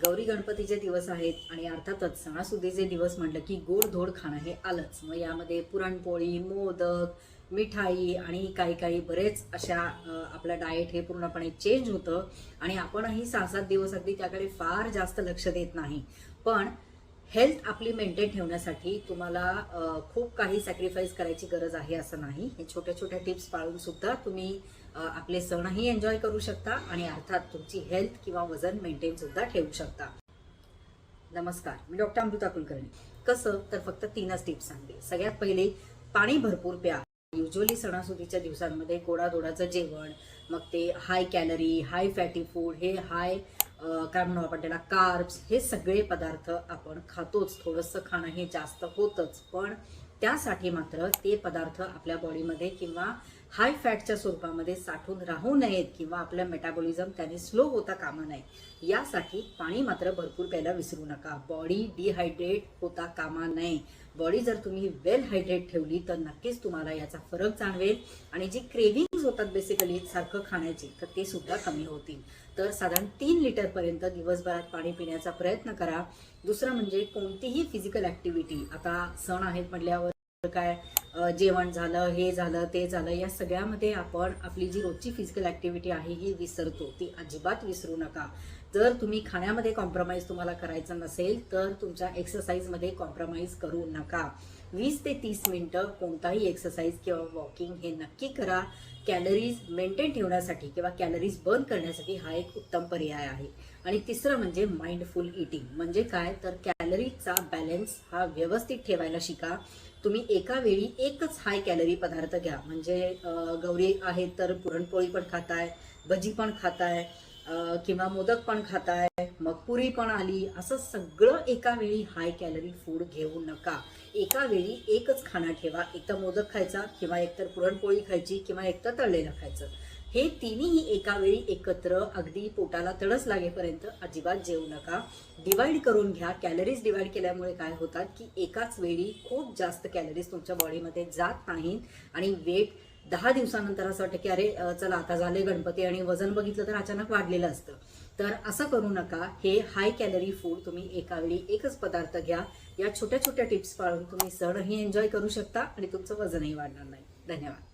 गौरी गणपतीचे दिवस आहेत आणि अर्थातच सणासुदीचे दिवस म्हटलं की गोड-धोड खाणं हे आलंच. मग यामध्ये पुरणपोळी, मोदक, मिठाई आणि काही काही बरेच अशा आपलं डाएट हे पूर्णपणे चेंज होतं आणि आपणही 6-7 दिवस अगदी त्याकडे फार जास्त लक्ष देत नाही. पण हेल्थ आपली मेंटेन ठेवण्यासाठी तुम्हाला खूप काही सॅक्रिफाईस करायची गरज आहे असं नाही. हे छोट्या-छोट्या टिप्स पाळून सुद्धा तुम्ही आपले सणही एन्जॉय करू शकता आणि अर्थात तुमची हेल्थ किंवा वजन मेंटेन सुद्धा ठेवू शकता. नमस्कार, मी डॉक्टर अमृता कुलकर्णी. कसं तर फक्त 3च टिप्स सांगते. सगळ्यात पहिले, पाणी भरपूर प्या. युज्युअली सणासुदीच्या दिवसांमध्ये गोडाधोडाचं जेवण, मग ते हाय कॅलरी, हाय फॅटी फूड, हे हाय काय म्हणू आपण त्याला कार्ब्स, हे सगळे पदार्थ आपण खातोच. थोडंसं खाणं हे जास्त होतंच, पण त्यासाठी मात्र ते पदार्थ आपल्या बॉडीमध्ये किंवा हाय फॅटच्या स्वरूपामध्ये साठून राहू नयेत किंवा आपलं मेटाबॉलिझम त्याने स्लो होता कामा नये, यासाठी पाणी मात्र भरपूर प्यायला विसरू नका. बॉडी डिहायड्रेट होता कामा नये. बॉडी जर तुम्ही वेल हायड्रेट ठेवली तर नक्कीच तुम्हाला याचा फरक जाणवेल आणि जी क्रेविंग्स होतात बेसिकली सारखं खाण्याची, तर ते सुद्धा कमी होतील. तर साधारण 3 लिटरपर्यंत दिवसभरात पाणी पिण्याचा प्रयत्न करा. दुसरं म्हणजे कोणतीही फिजिकल ॲक्टिव्हिटी, आता सण आहेत म्हटल्यावर काय जेवण झालं, हे झालं, ते झालं, या सगळ्यामध्ये आपण आपली जी रोजची फिजिकल ॲक्टिव्हिटी आहे ही विसरतो. ती अजिबात विसरू नका. जर तुम्ही खाण्यामध्ये कॉम्प्रोमाइज तुम्हाला करायचं नसेल तर तुमच्या एक्सरसाइजमध्ये कॉम्प्रोमाइज करू नका. 20 ते 30 मिनिटं कोणताही एक्सरसाइज किंवा वॉकिंग हे नक्की करा. कॅलरीज मेंटेन ठेवण्यासाठी किंवा कॅलरीज बर्न करण्यासाठी हा एक उत्तम पर्याय आहे. आणि तिसरं म्हणजे माइंडफुल ईटिंग. म्हणजे काय तर कॅलरीजचा बॅलन्स हा व्यवस्थित ठेवायला शिका. तुम्ही एका वेळी एकच हाय कॅलरी पदार्थ घ्या. म्हणजे गौरी आहेत तर पुरणपोळी पण खाताय, भजी पण खाताय, किंवा मोदक पण खाताय, मग पुरी पण आली, असं सगळं एका वेळी हाय कॅलरी फूड घेऊ नका. एका वेळी एकच खाना ठेवा. एकतर मोदक खायचा किंवा एकतर पुरणपोळी खायची किंवा एकतर तळलेलं खायचं. हे तिन्ही एका वेळी एकत्र अगदी पोटाला तडस लागेपर्यंत अजिबात जेवू नका. डिवाइड करून घ्या. कॅलरीज डिवाइड केल्यामुळे काय होतात की एकाच वेळी खूप जास्त कॅलरीज तुमच्या बॉडीमध्ये जात नाहीत आणि वेट 10 दिवसानंतर असं वाटतं की अरे चला आता झाले गणपती आणि वजन बघितलं तर अचानक वाढलेलं असतं. तर असं करू नका. हे हाय कॅलरी फूड तुम्ही एका वेळी एकच पदार्थ घ्या. या छोट्या छोट्या टिप्स पाळून तुम्ही सणही एन्जॉय करू शकता आणि तुमचं वजनही वाढणार नाही. धन्यवाद.